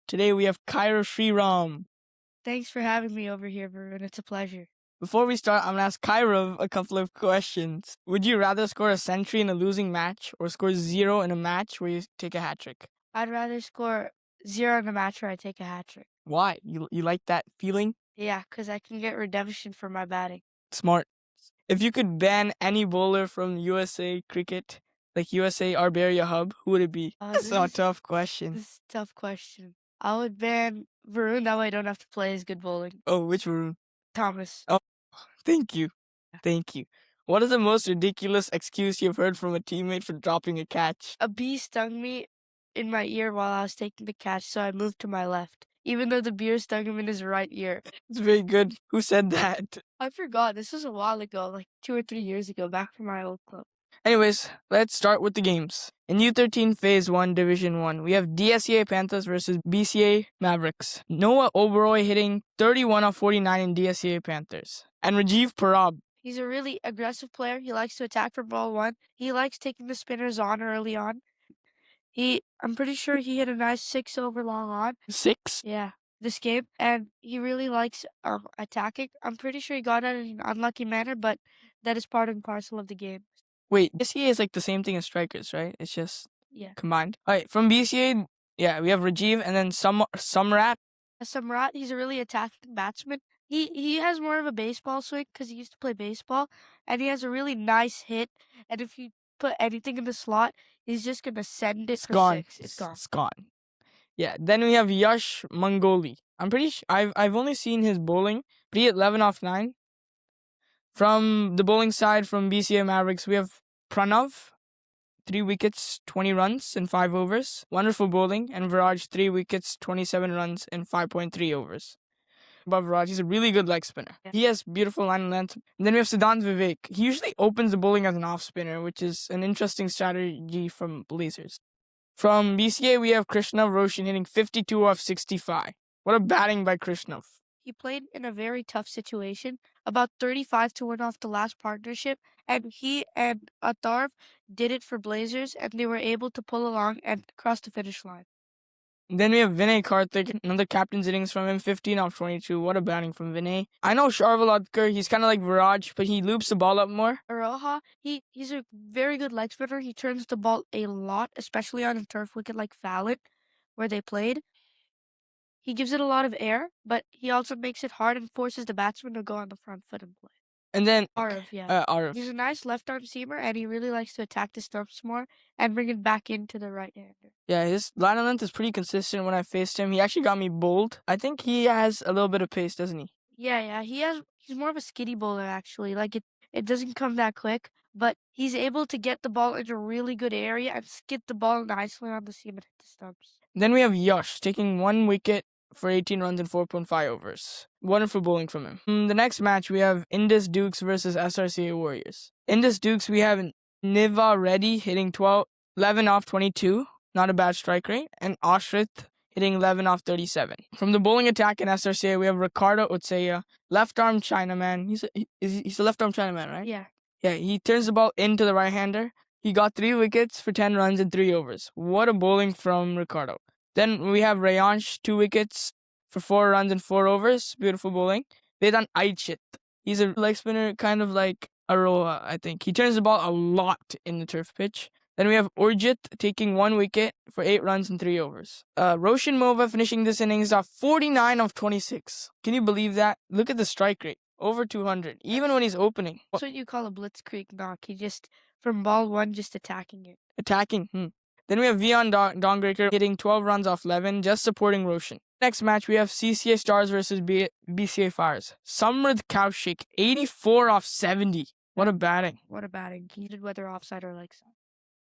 Today we have Kairav Shriram. Thanks for having me over here, Varun. It's a pleasure. Before we start, I'm going to ask Kairav a couple of questions. Would you rather score a century in a losing match or score 0 in a match where you take a hat trick? I'd rather score 0 in a match where I take a hat trick. Why? You like that feeling? Yeah, because I can get redemption for my batting. Smart. If you could ban any bowler from USA cricket, like USA Arberia Hub, who would it be? That's a tough question. This is a tough question. I would ban Varun, that way I don't have to play as good bowling. Oh, which Varun? Thomas. Oh, thank you. Thank you. What is the most ridiculous excuse you've heard from a teammate for dropping a catch? A bee stung me in my ear while I was taking the catch, so I moved to my left, even though the bee stung him in his right ear. It's very good. Who said that? I forgot. This was a while ago, like 2 or 3 years ago, back from my old club. Anyways, let's start with the games. In U13 Phase 1, Division 1, we have DSEA Panthers versus BCA Mavericks. Noah Oberoi hitting 31 of 49 in DSEA Panthers. And Rajiv Parab. He's a really aggressive player. He likes to attack for ball one. He likes taking the spinners on early on. I'm pretty sure he hit a nice 6 over long on. 6? Yeah, this game. And he really likes attacking. I'm pretty sure he got it in an unlucky manner, but that is part and parcel of the game. Wait, BCA is like the same thing as strikers, right? It's just combined. All right, from BCA, we have Rajiv and then Samrat. Samrat, he's a really attacking batsman. He has more of a baseball swing because he used to play baseball, and he has a really nice hit. And if you put anything in the slot, he's just gonna send it for 6. It's gone. It's gone. Yeah. Then we have Yash Mangoli. I'm pretty sure I've only seen his bowling, but he hit 11 off 9. From the bowling side, from BCA Mavericks, we have Pranav, 3 wickets, 20 runs in 5 overs. Wonderful bowling. And Viraj, 3 wickets, 27 runs in 5.3 overs. Above Viraj, he's a really good leg spinner. Yeah. He has beautiful line and length. And then we have Siddhant Vivek. He usually opens the bowling as an off spinner, which is an interesting strategy from Blazers. From BCA, we have Krishnav Roshan hitting 52 off 65. What a batting by Krishnav. He played in a very tough situation, about 35 to win off the last partnership, and he and Atharv did it for Blazers, and they were able to pull along and cross the finish line. Then we have Vinay Karthik, another captain's innings from him, 15 off 22. What a batting from Vinay. I know Sharvaladkar, he's kind of like Viraj, but he loops the ball up more. Aroha, he's a very good leg spinner. He turns the ball a lot, especially on a turf wicket like Fallon, where they played. He gives it a lot of air, but he also makes it hard and forces the batsman to go on the front foot and play. And then Arav, Arav. He's a nice left-arm seamer, and he really likes to attack the stumps more and bring it back into the right-hander. Yeah, his line of length is pretty consistent when I faced him. He actually got me bowled. I think he has a little bit of pace, doesn't he? Yeah. He's more of a skiddy bowler, actually. Like, it doesn't come that quick, but he's able to get the ball into a really good area and skid the ball nicely on the seam and hit the stumps. Then we have Yash taking 1 wicket for 18 runs in 4.5 overs. Wonderful bowling from him. In the next match, we have Indus Dukes versus SRCA Warriors. Indus Dukes, we have Niva Reddy hitting 11 off 22. Not a bad strike rate. And Ashrit hitting 11 off 37. From the bowling attack in SRCA, we have Ricardo Utseya, left-arm Chinaman. He's a left-arm Chinaman, right? Yeah. Yeah, he turns the ball into the right-hander. He got 3 wickets for 10 runs in 3 overs. What a bowling from Ricardo. Then we have Rayansh, 2 wickets for 4 runs in 4 overs. Beautiful bowling. Vedan Aichit. He's a leg spinner, kind of like Aroha, I think. He turns the ball a lot in the turf pitch. Then we have Urjit taking 1 wicket for 8 runs in 3 overs. Roshan Mova finishing this innings off 49 of 26. Can you believe that? Look at the strike rate. Over 200, even when he's opening. That's what you call a blitzkrieg knock. He just, from ball 1, just attacking it. Then we have Vion Dongreker hitting 12 runs off 11, just supporting Roshan. Next match, we have CCA Stars versus BCA Fires. Samrid Kaushik, 84 off 70. What a batting. Heated whether offside or leg side.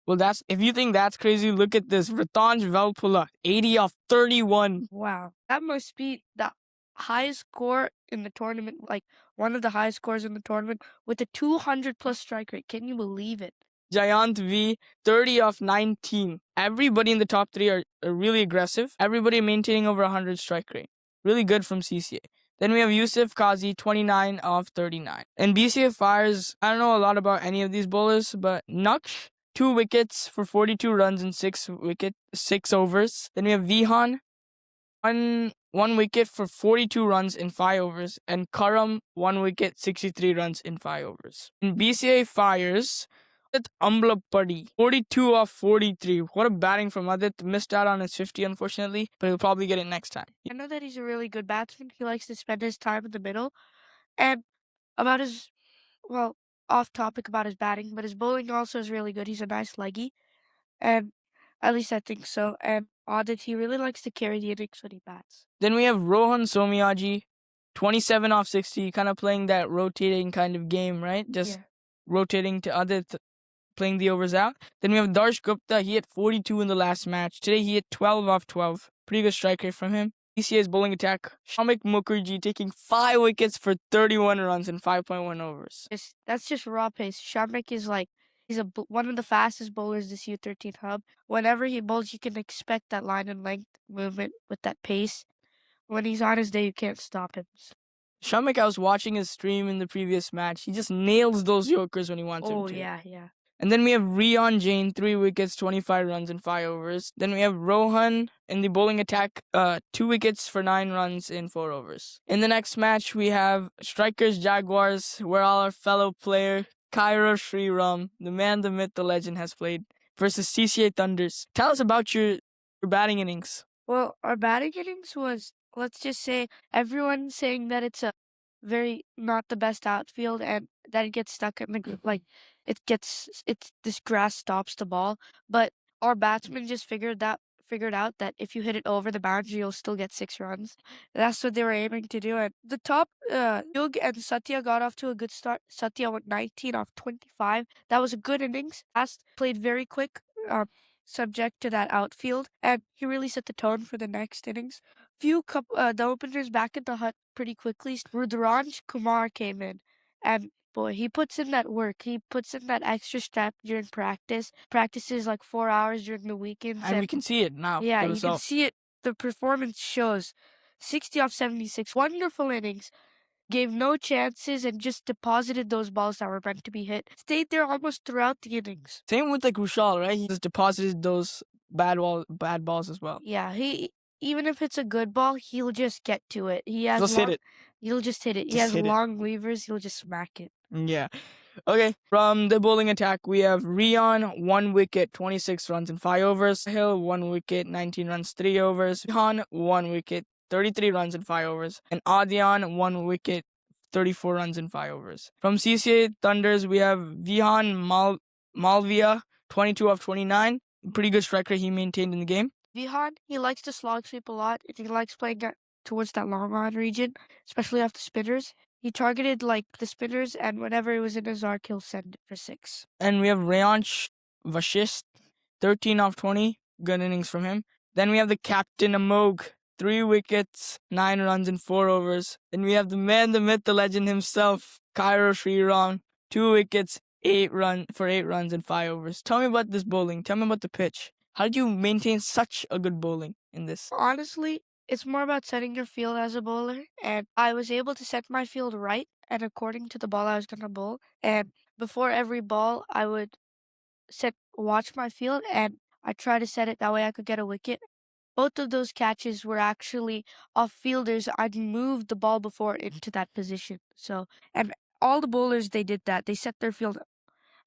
Well, if you think that's crazy, look at this. Ritanj Velpula, 80 off 31. Wow. That must be the highest score in the tournament, like one of the highest scores in the tournament with a 200+ strike rate. Can you believe it? Jayant V, 30 off 19. Everybody in the top 3 are really aggressive. Everybody maintaining over 100 strike rate. Really good from CCA. Then we have Yusuf Qazi, 29 off 39. And BCA Fires, I don't know a lot about any of these bowlers, but Naksh, 2 wickets for 42 runs in 6 overs. Then we have Vihan, one wicket for 42 runs in 5 overs, and Karam 1 wicket, 63 runs in 5 overs. In BCA Fires, Adit Amlapadi, 42 off 43. What a batting from Adit. Missed out on his 50, unfortunately, but he'll probably get it next time. I know that he's a really good batsman. He likes to spend his time in the middle. And about his, well, off topic about his batting, but his bowling also is really good. He's a nice leggy. And at least I think so. And Audit, he really likes to carry the innings when he bats. Then we have Rohan Somiyaji, 27 off 60, kind of playing that rotating kind of game, right? Just rotating to Adit, playing the overs out. Then we have Darsh Gupta. He hit 42 in the last match. Today he hit 12 off 12. Pretty good strike rate from him. BCA's bowling attack, Shamik Mukherjee taking 5 wickets for 31 runs in 5.1 overs. That's just raw pace. Shamik is like, he's one of the fastest bowlers this U13 hub. Whenever he bowls, you can expect that line and length movement with that pace. When he's on his day, you can't stop him. Shamik, I was watching his stream in the previous match. He just nails those Yorkers when he wants him to. Oh, yeah. And then we have Rian Jain, 3 wickets, 25 runs in 5 overs. Then we have Rohan in the bowling attack, 2 wickets for 9 runs in 4 overs. In the next match, we have Strikers Jaguars, where our fellow player, Kairav Shriram, the man, the myth, the legend, has played, versus CCA Thunders. Tell us about your batting innings. Well, our batting innings was, let's just say, everyone saying that it's a very not the best outfield and that it gets stuck in the group. Like, this grass stops the ball. But our batsmen just figured out that if you hit it over the boundary, you'll still get 6 runs. That's what they were aiming to do. And the top, Yug and Satya got off to a good start. Satya went 19 off 25. That was a good innings. Fast, played very quick. Subject to that outfield, and he really set the tone for the next innings. The openers back in the hut pretty quickly. Rudranj Kumar came in, and boy, he puts in that work. He puts in that extra step during practice. Practices like 4 hours during the weekends, and we can see it now. Yeah, you can see it. The performance shows. 60 off 76, wonderful innings. Gave no chances and just deposited those balls that were meant to be hit. Stayed there almost throughout the innings. Same with like Rushal, right? He just deposited those bad balls as well. Yeah, even if it's a good ball, he'll just get to it. He'll hit it. He'll just hit it. He has long levers. He'll just smack it. Yeah. Okay, from the bowling attack, we have Rian, 1 wicket, 26 runs in 5 overs. Hill, 1 wicket, 19 runs, 3 overs. Vihan, 1 wicket, 33 runs in 5 overs. And Adyan, 1 wicket, 34 runs in 5 overs. From CCA Thunders, we have Vihan Malvia, 22 of 29. Pretty good strike rate he maintained in the game. Vihan, he likes to slog sweep a lot. He likes playing towards that long on region, especially off the spinners. He targeted like the spinners, and whenever it was in his arc, he'll send it for 6. And we have Rayansh Vashist, 13 off 20. Good innings from him. Then we have the captain Amog, 3 wickets, 9 runs in 4 overs. Then we have the man, the myth, the legend himself, Kairav Shriram, 2 wickets, 8 runs in 5 overs. Tell me about this bowling. Tell me about the pitch. How did you maintain such a good bowling in this? Honestly, it's more about setting your field as a bowler, and I was able to set my field right and according to the ball I was going to bowl. And before every ball, I would watch my field, and I try to set it that way I could get a wicket. Both of those catches were actually off fielders. I'd moved the ball before into that position. So, and all the bowlers, they did that. They set their field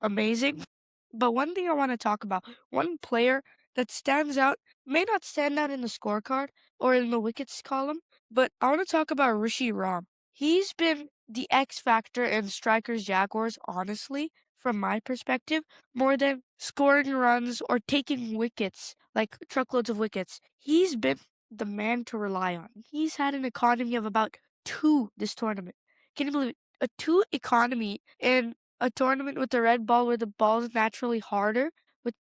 amazing. But one thing I want to talk about, one player that stands out, may not stand out in the scorecard or in the wickets column, but I want to talk about Rishi Ram. He's been the X factor in Strikers Jaguars, honestly, from my perspective, more than scoring runs or taking wickets, like truckloads of wickets. He's been the man to rely on. He's had an economy of about 2 this tournament. Can you believe it? A 2 economy in a tournament with the red ball where the ball's naturally harder,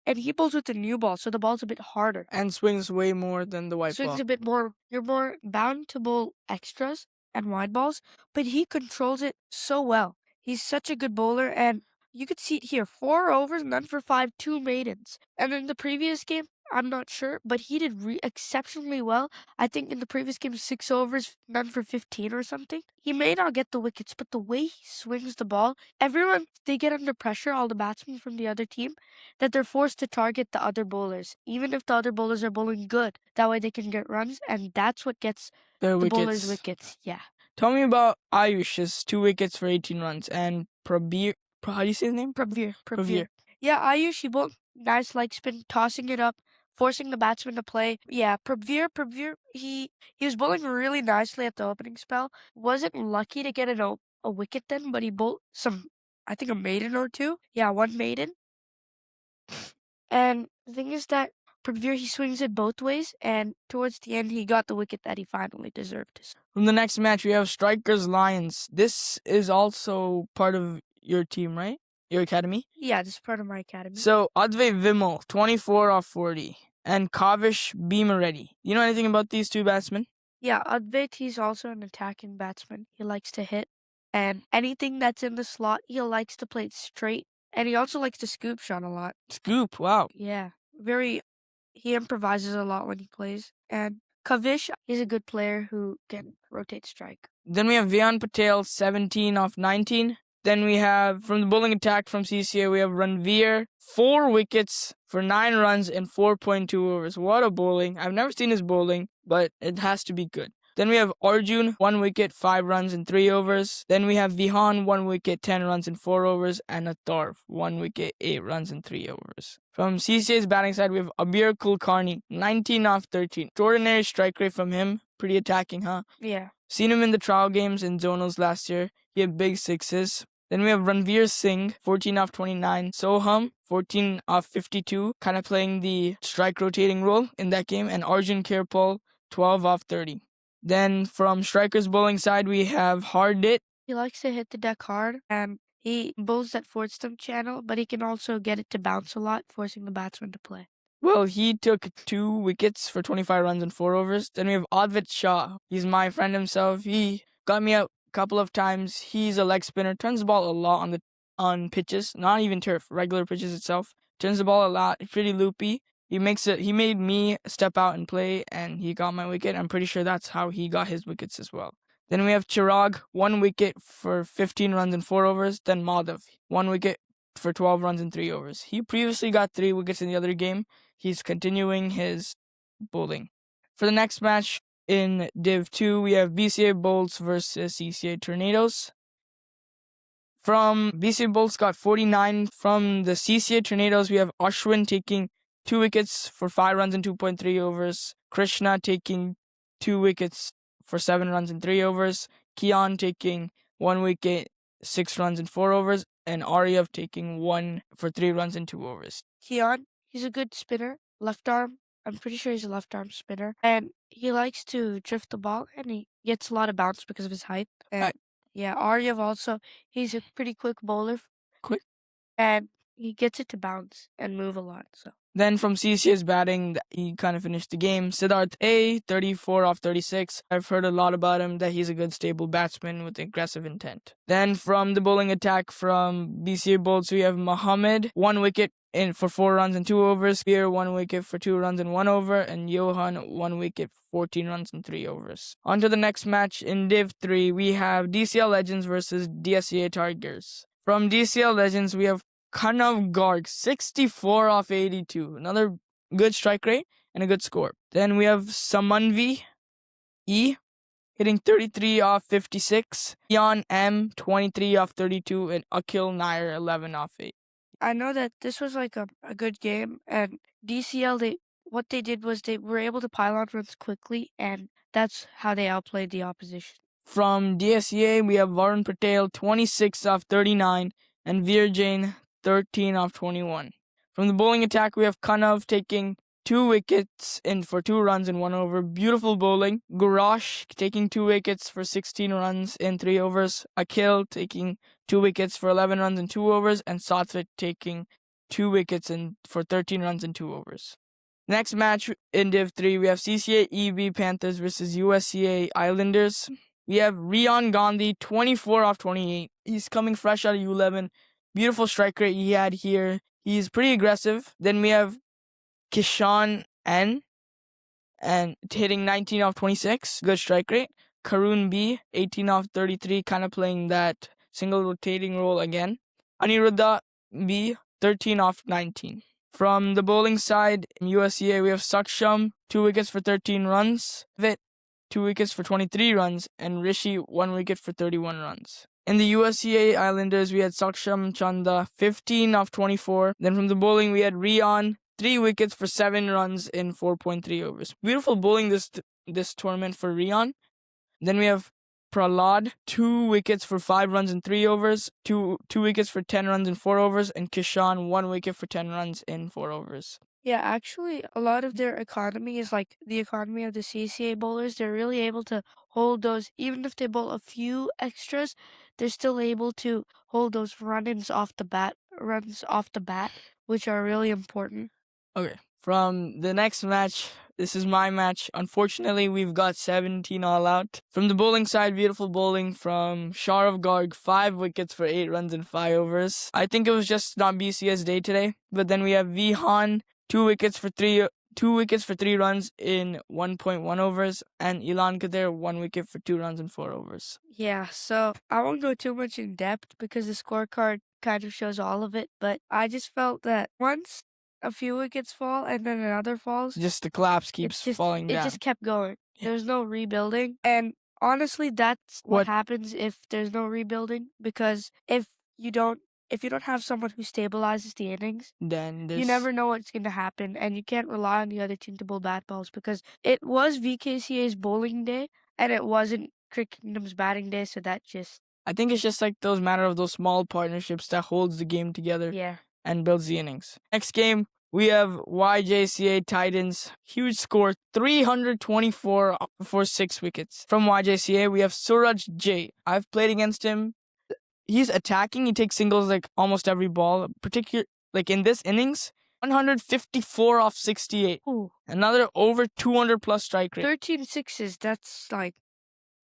and he bowls with the new ball, so the ball's a bit harder. And swings way more than the white ball. Swings a bit more. You're more bound to bowl extras and wide balls, but he controls it so well. He's such a good bowler, and you could see it here. 4 overs, none for 5, 2 maidens. And in the previous game, I'm not sure, but he did exceptionally well. I think in the previous game, 6 overs, none for 15 or something. He may not get the wickets, but the way he swings the ball, everyone, they get under pressure, all the batsmen from the other team, that they're forced to target the other bowlers, even if the other bowlers are bowling good. That way they can get runs, and that's what gets Their the bowlers' wickets. wickets. Yeah. Tell me about Ayush's 2 wickets for 18 runs and Prabir. How do you say his name? Pravir. Yeah, Ayush, he bowled nice leg spin, tossing it up, forcing the batsman to play. Yeah, Pravir, he was bowling really nicely at the opening spell. Wasn't lucky to get a wicket then, but he bowled I think a maiden or two. Yeah, one maiden. And the thing is that Pravir, he swings it both ways, and towards the end, he got the wicket that he finally deserved. From the next match, we have Strikers Lions. This is also part of your team, right? Your academy? Yeah, this is part of my academy. So, Advait Vimal, 24 off 40. And Kavish Bhimareddy. You know anything about these two batsmen? Yeah, Advait, he's also an attacking batsman. He likes to hit. And anything that's in the slot, he likes to play it straight. And he also likes to scoop shot a lot. Scoop, wow. Yeah, he improvises a lot when he plays. And Kavish, he's a good player who can rotate strike. Then we have Vian Patel, 17 off 19. Then we have, from the bowling attack from CCA, we have Ranveer, 4 wickets for 9 runs in 4.2 overs. What a bowling. I've never seen his bowling, but it has to be good. Then we have Arjun, 1 wicket, 5 runs in 3 overs. Then we have Vihan, 1 wicket, 10 runs in 4 overs. And Atharv, 1 wicket, 8 runs in 3 overs. From CCA's batting side, we have Abir Kulkarni, 19 off 13. Extraordinary strike rate from him. Pretty attacking, huh? Yeah. Seen him in the trial games in zonals last year. He had big 6s. Then we have Ranveer Singh, 14 off 29. Soham, 14 off 52, kind of playing the strike rotating role in that game. And Arjun Kirpal, 12 off 30. Then from strikers bowling side, we have Hardit. He likes to hit the deck hard, and he bowls that forward stump channel, but he can also get it to bounce a lot, forcing the batsman to play. Well, he took 2 wickets for 25 runs in 4 overs. Then we have Advait Shah. He's my friend himself. He got me out couple of times. He's a leg spinner, turns the ball a lot on pitches, not even turf, regular pitches itself. Turns the ball a lot, pretty loopy. He made me step out and play, and he got my wicket. I'm pretty sure that's how he got his wickets as well. Then we have Chirag, 1 wicket for 15 runs in 4 overs. Then Madhav, 1 wicket for 12 runs in 3 overs. He previously got 3 wickets in the other game. He's continuing his bowling. For the next match, in Div 2, we have BCA Bolts versus CCA Tornadoes. From BCA Bolts got 49. From the CCA Tornadoes, we have Ashwin taking 2 wickets for 5 runs in 2.3 overs. Krishna taking 2 wickets for 7 runs in 3 overs. Kian taking 1 wicket, 6 runs in 4 overs. And Aryav taking 1 for 3 runs in 2 overs. Kian, he's a good spinner, left arm. I'm pretty sure he's a left arm spinner. And he likes to drift the ball, and he gets a lot of bounce because of his height. And yeah, Aryav also, he's a pretty quick bowler. Quick? And he gets it to bounce and move a lot. So. Then from CCA's batting, he kind of finished the game. Siddharth A, 34 off 36. I've heard a lot about him, that he's a good stable batsman with aggressive intent. Then from the bowling attack from BCA Bolts, we have Mohammed, 1 wicket for 4 runs in 2 overs. Pierre, 1 wicket for 2 runs in 1 over. And Johan, 1 wicket, 14 runs in 3 overs. On to the next match in Div 3, we have DCL Legends versus DSCA Tigers. From DCL Legends, we have Kanav Garg, 64 off 82. Another good strike rate and a good score. Then we have Samanvi E, hitting 33 off 56. Ian M, 23 off 32. And Akhil Nair, 11 off 8. I know that this was like a good game, and DCL, what they did was they were able to pile on runs quickly, and that's how they outplayed the opposition. From DSCA, we have Varun Patel, 26 off 39. And Veer Jain, 13 off 21. From the bowling attack, we have Kanav taking 2 wickets for 2 runs in 1 over. Beautiful bowling. Gurash taking 2 wickets for 16 runs in 3 overs. Akhil taking 2 wickets for 11 runs in 2 overs. And Satvik taking 2 wickets for 13 runs in 2 overs. Next match in Div 3, we have CCA EB Panthers versus USCA Islanders. We have Rian Gandhi, 24 off 28. He's coming fresh out of U11. Beautiful strike rate he had here. He's pretty aggressive. Then we have Kishan N, and hitting 19 off 26, good strike rate. Karun B, 18 off 33, kind of playing that single rotating role again. Aniruddha B, 13 off 19. From the bowling side, in USCA, we have Saksham, 2 wickets for 13 runs. Vit, 2 wickets for 23 runs. And Rishi, 1 wicket for 31 runs. In the USCA Islanders, we had Saksham Chanda, 15 off 24. Then from the bowling, we had Rian, 3 wickets for 7 runs in 4.3 overs. Beautiful bowling this tournament for Rian. Then we have Prahlad, 2 wickets for 5 runs in 3 overs, 2 wickets for 10 runs in 4 overs, and Kishan, 1 wicket for 10 runs in 4 overs. Yeah, actually, a lot of their economy is like the economy of the CCA bowlers. They're really able to hold those, even if they bowl a few extras, they're still able to hold those runs off the bat, which are really important. Okay, from the next match, this is my match. Unfortunately, we've got 17 all out. From the bowling side, beautiful bowling from Sharav Garg, 5 wickets for 8 runs in 5 overs. I think it was just not BCS day today. But then we have Vihan, 2 wickets for 3 runs in 1.1 overs, and Ilan Kadir, 1 wicket for 2 runs in 4 overs. Yeah, so I won't go too much in depth because the scorecard kind of shows all of it, but I just felt that once a few wickets fall and then another falls, Just the collapse keeps falling it down. just kept going. Yeah. There's no rebuilding. And honestly, that's what What- happens if there's no rebuilding, because if you don't have someone who stabilizes the innings, Then you never know what's going to happen, and you can't rely on the other team to bowl bat balls, because it was VKCA's bowling day and it wasn't Cricket Kingdom's batting day, so that just I think it's just like those small partnerships that holds the game together. yeah. And builds the innings. Next game, we have YJCA Titans. Huge score, 324 for 6 wickets. From YJCA, we have Suraj J. I've played against him. He's attacking. He takes singles like almost every ball. Like in this innings, 154 off 68. Ooh. Another over 200 plus strike rate. 13 sixes, that's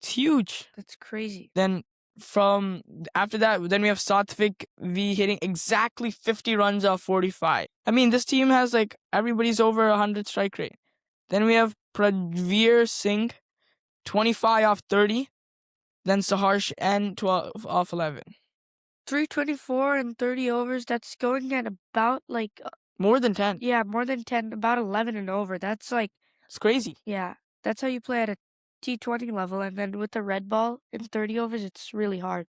It's huge. That's crazy. Then from after that, then we have Satvik V hitting exactly 50 runs off 45. I mean, this team has like everybody's over 100 strike rate. Then we have Pravir Singh, 25 off 30. Then Saharsh N, 12 off 11. 324 and 30 overs, that's going at about like More than 10. yeah, more than 10, about 11 and over. That's like It's crazy. yeah, that's how you play at a T20 level, and then with the red ball in 30 overs, it's really hard.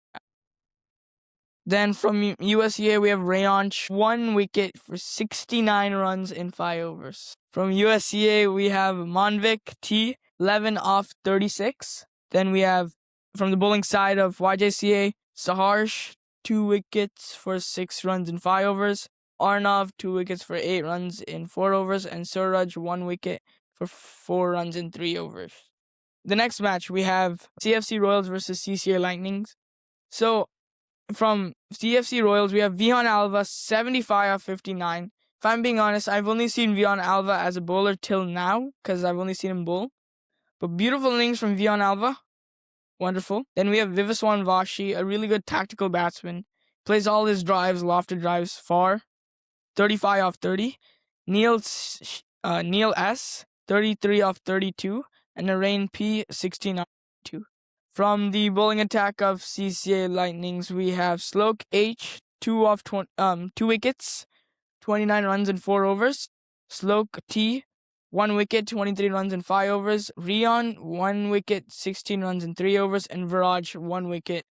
Then from USCA, we have Rayanch, 1 wicket for 69 runs in 5 overs. From USCA, we have Manvik T, 11 off 36. Then we have, from the bowling side of YJCA, Saharsh, 2 wickets for 6 runs in 5 overs. Arnav, 2 wickets for 8 runs in 4 overs. And Suraj, 1 wicket for 4 runs in 3 overs. The next match, we have CFC Royals versus CCA Lightnings. So, from CFC Royals, we have Vihan Alva, 75 off 59. If I'm being honest, I've only seen Vihan Alva as a bowler till now, because I've only seen him bowl. But beautiful innings from Vihan Alva. Wonderful. Then we have Vivaswan Vashi, a really good tactical batsman. Plays all his drives, lofted drives far. 35 off 30. Neil S, 33 off 32. And Narain P, 16 off 2. From the bowling attack of CCA Lightnings, we have Slok H, 2 wickets, 29 runs in 4 overs. Slok T, 1 wicket, 23 runs in 5 overs. Rian, 1 wicket, 16 runs in 3 overs. And Viraj, 1 wicket,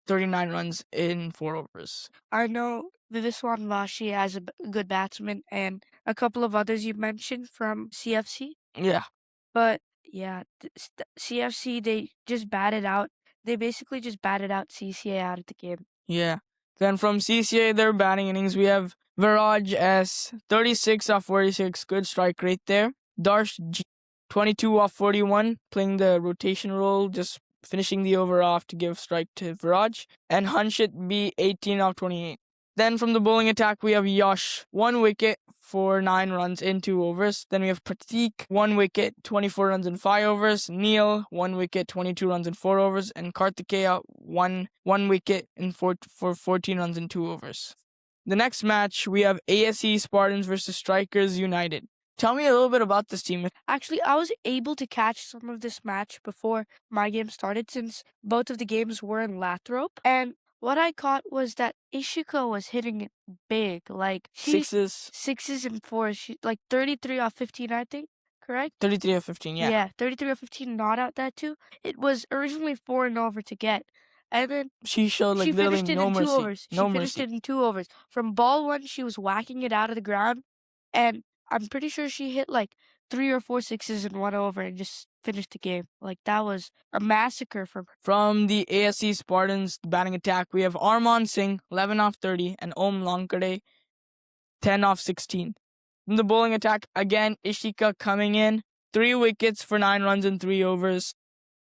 39 runs in 4 overs. I know Vivaswan Vashi as a good batsman, and a couple of others you mentioned from CFC. Yeah. But yeah, CFC, they just batted out. They basically just batted out CCA out of the game. Yeah. Then from CCA, their batting innings, we have Viraj S, 36 off 46, good strike rate there. Darsh G, 22 off 41, playing the rotation role, just finishing the over off to give strike to Viraj. And Hanshit B, 18 off 28. Then from the bowling attack, we have Yash, 1 wicket for 9 runs in 2 overs. Then we have Pratik, 1 wicket, 24 runs in 5 overs. Neil, 1 wicket, 22 runs in 4 overs. And Kartikeya, 1 wicket for 14 runs in 2 overs. The next match, we have ASE Spartans versus Strikers United. Tell me a little bit about this team. Actually, I was able to catch some of this match before my game started since both of the games were in Lathrop. And what I caught was that Ishika was hitting it big. Like sixes and fours. She like 33 off 15, I think. Correct? 33 of 15, yeah. Yeah, 33 of 15 not out that too. It was originally 4 and over to get. And then She showed like she literally finished it no in 2 mercy. overs. No She finished mercy. it in 2 overs. From ball 1, she was whacking it out of the ground. And I'm pretty sure she hit like 3 or 4 sixes in 1 over and just finished the game. Like that was a massacre from her. From the ASC Spartans batting attack, we have Arman Singh, 11 off 30, and Om Lankade, 10 off 16. From the bowling attack, again, Ishika coming in, 3 wickets for 9 runs in 3 overs.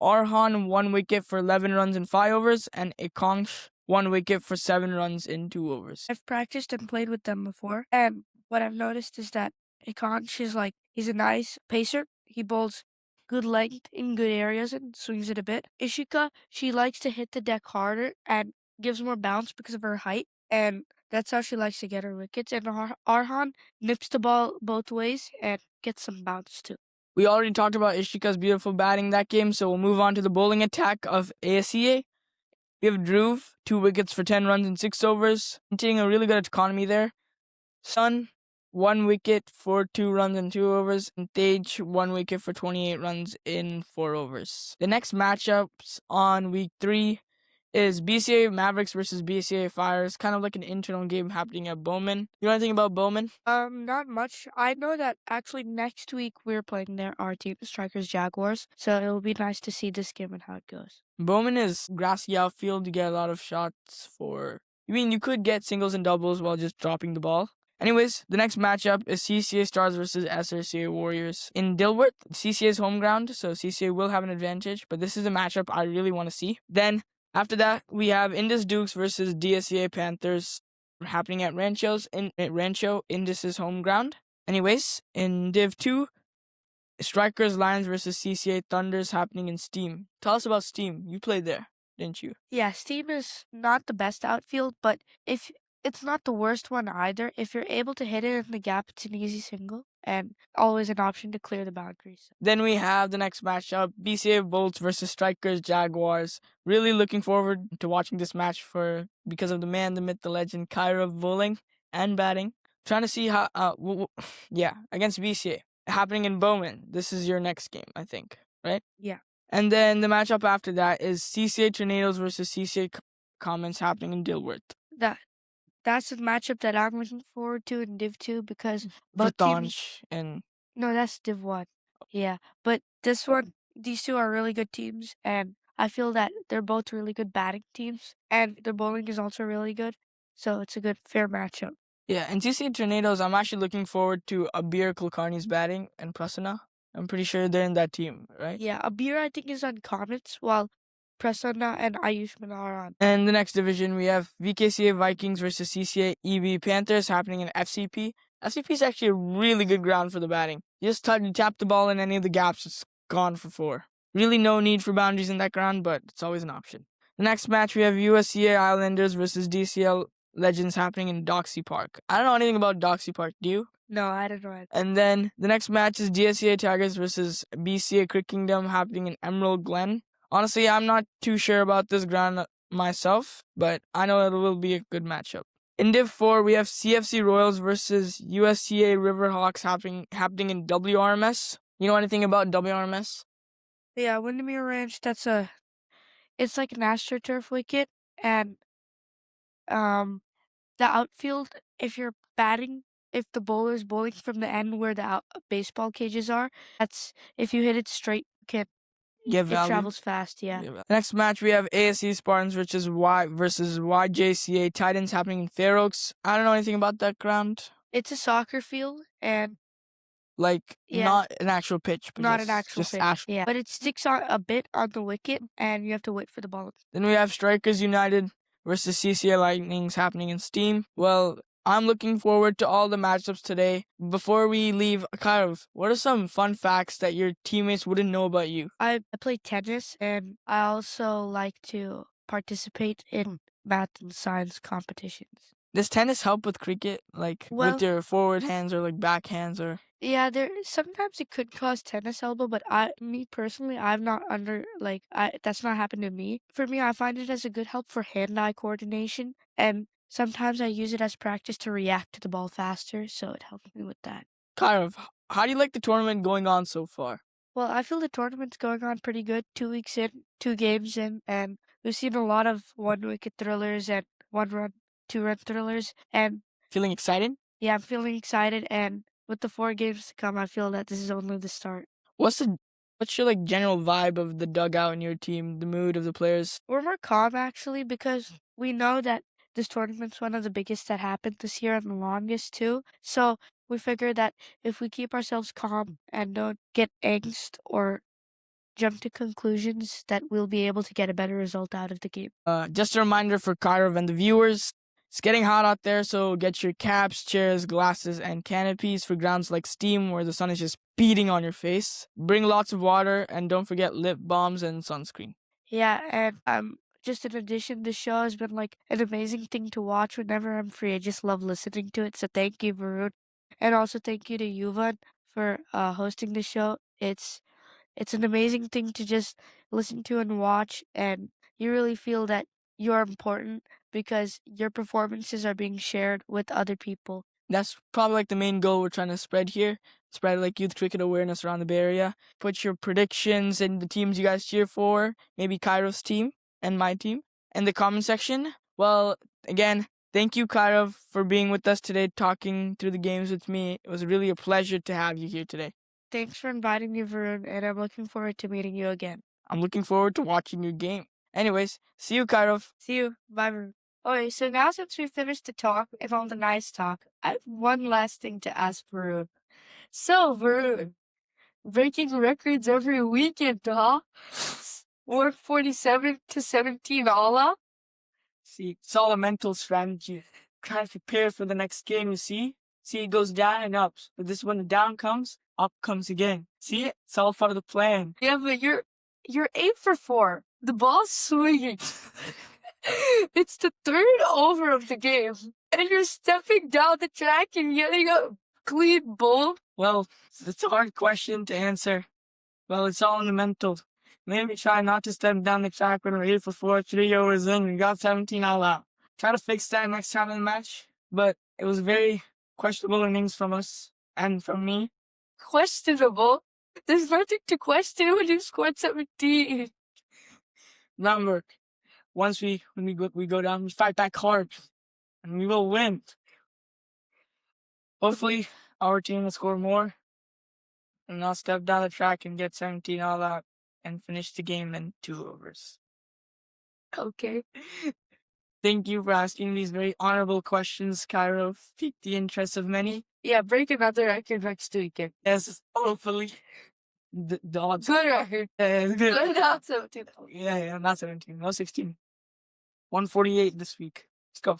Arhan, 1 wicket for 11 runs in 5 overs, and Ekansh, 1 wicket for 7 runs in 2 overs. I've practiced and played with them before, and what I've noticed is that Ekansh is like, he's a nice pacer. He bowls good length in good areas and swings it a bit. Ishika, she likes to hit the deck harder and gives more bounce because of her height, and that's how she likes to get her wickets. And Arhan nips the ball both ways and gets some bounce too. We already talked about Ishika's beautiful batting that game, so we'll move on to the bowling attack of ASEA. We have Dhruv, 2 wickets for 10 runs in 6 overs, maintaining a really good economy there. Sun, 1 wicket for 2 runs in 2 overs, and Tej, 1 wicket for 28 runs in 4 overs. The next matchups on week 3 is BCA Mavericks versus BCA Fires, kind of like an internal game happening at Bowman. You know anything about Bowman? Not much. I know that actually next week we're playing there, our team, Strikers Jaguars. So it'll be nice to see this game and how it goes. Bowman is grassy outfield. You get a lot of shots for. I mean, you could get singles and doubles while just dropping the ball. Anyways, the next matchup is CCA Stars versus SRCA Warriors. In Dilworth, CCA's home ground, so CCA will have an advantage, but this is a matchup I really want to see. Then, after that, we have Indus Dukes versus DSCA Panthers happening at Rancho, Indus's home ground. Anyways, in Div 2, Strikers Lions versus CCA Thunders happening in Steam. Tell us about Steam. You played there, didn't you? Yeah, Steam is not the best outfield, but if it's not the worst one either. If you're able to hit it in the gap, it's an easy single and always an option to clear the boundaries. Then we have the next matchup, BCA Bolts versus Strikers Jaguars. Really looking forward to watching this match because of the man, the myth, the legend, Kairav bowling and batting. Trying to see how, against BCA. Happening in Bowman. This is your next game, I think, right? Yeah. And then the matchup after that is CCA Tornadoes versus CCA Commons happening in Dilworth. That's a matchup that I'm looking forward to in Div 2 because both teams... and... No, that's Div 1. Yeah, but this one, these two are really good teams, and I feel that they're both really good batting teams, and their bowling is also really good, so it's a good, fair matchup. Yeah, and CCA Tornadoes, I'm actually looking forward to Abir Kulkarni's batting and Prasanna. I'm pretty sure they're in that team, right? Yeah, Abir I think is on Comets, while Prasanna and Ayushman are on. And the next division, we have VKCA Vikings versus CCA EB Panthers happening in FCP. FCP is actually a really good ground for the batting. You just tap the ball in any of the gaps, it's gone for 4. Really no need for boundaries in that ground, but it's always an option. The next match, we have USCA Islanders versus DCL Legends happening in Doxy Park. I don't know anything about Doxy Park, do you? No, I don't know. And then the next match is DSCA Tigers versus BCA Crick Kingdom happening in Emerald Glen. Honestly, I'm not too sure about this ground myself, but I know it will be a good matchup. In Div 4, we have CFC Royals versus USCA Riverhawks happening in WRMS. You know anything about WRMS? Yeah, Windermere Ranch, it's like an AstroTurf wicket, and the outfield, if you're batting, if the bowler is bowling from the end where the baseball cages are, if you hit it straight, it travels fast, yeah. Next match, we have ASC Spartans versus YJCA Titans happening in Fair Oaks. I don't know anything about that ground. It's a soccer field, and not an actual pitch, but not an actual pitch. Yeah, but it sticks on a bit on the wicket, and you have to wait for the ball. Then we have Strikers United versus CCA Lightnings happening in Steam. Well, I'm looking forward to all the matchups today. Before we leave, Kairav, what are some fun facts that your teammates wouldn't know about you? I play tennis, and I also like to participate in math and science competitions. Does tennis help with cricket, like Well, with your forward hands or like back hands or? yeah, there sometimes it could cause tennis elbow, but me personally, I've not under like I that's not happened to me. For me, I find it as a good help for hand-eye coordination, and sometimes I use it as practice to react to the ball faster, so it helps me with that. Kairav, how do you like the tournament going on so far? Well, I feel the tournament's going on pretty good. 2 weeks in, 2 games in, and we've seen a lot of one-wicket thrillers and one-run, two-run thrillers, and Feeling excited? yeah, I'm feeling excited. And with the 4 games to come, I feel that this is only the start. What's your like general vibe of the dugout in your team, the mood of the players? We're more calm actually because we know that this tournament's one of the biggest that happened this year and the longest too. So we figure that if we keep ourselves calm and don't get angst or jump to conclusions, that we'll be able to get a better result out of the game. Just a reminder for Kairav and the viewers, it's getting hot out there, so get your caps, chairs, glasses, and canopies for grounds like Steam where the sun is just beating on your face. Bring lots of water, and don't forget lip balms and sunscreen. Yeah, and just in addition, the show has been like an amazing thing to watch whenever I'm free. I just love listening to it. So thank you, Varun. And also thank you to Yuvan for hosting the show. It's an amazing thing to just listen to and watch, and you really feel that you're important because your performances are being shared with other people. That's probably like the main goal we're trying to spread here. Spread like youth cricket awareness around the Bay Area. Put your predictions and the teams you guys cheer for, maybe Kairov's team and my team, in the comment section. Well, again, thank you, Kairav, for being with us today, talking through the games with me. It was really a pleasure to have you here today. Thanks for inviting me, Varun, and I'm looking forward to meeting you again. I'm looking forward to watching your game. Anyways, see you, Kairav. See you. Bye, Varun. Okay, so now since we finished the talk and all the nice talk, I have one last thing to ask Varun. So, Varun, breaking records every weekend, huh? 147 to 17 all up? See, it's all a mental strategy. Try to prepare for the next game, you see? See, it goes down and up. But this when the down comes, up comes again. See? It's all part of the plan. Yeah, but you're 8 for 4. The ball's swinging. It's the third over of the game, and you're stepping down the track and getting a clean bowl. Well, it's a hard question to answer. Well, it's all in the mental. Maybe try not to step down the track when we're 8 for 4, 3 overs in, we got 17 all out. Try to fix that next time in the match. But it was very questionable innings from us and from me. Questionable? There's nothing to question when you scored 17. Remember, once when we go down, we fight back hard, and we will win. Hopefully, our team will score more, and I'll step down the track and get 17 all out and finish the game in 2 overs. Okay. Thank you for asking these very honorable questions, Kairav. Piqued the interest of many. Yeah, break another record next weekend. Yes, hopefully. The odds. Good record. Yeah, it's good. Good out 17. Yeah, not 17. No 16. 148 this week. Let's go.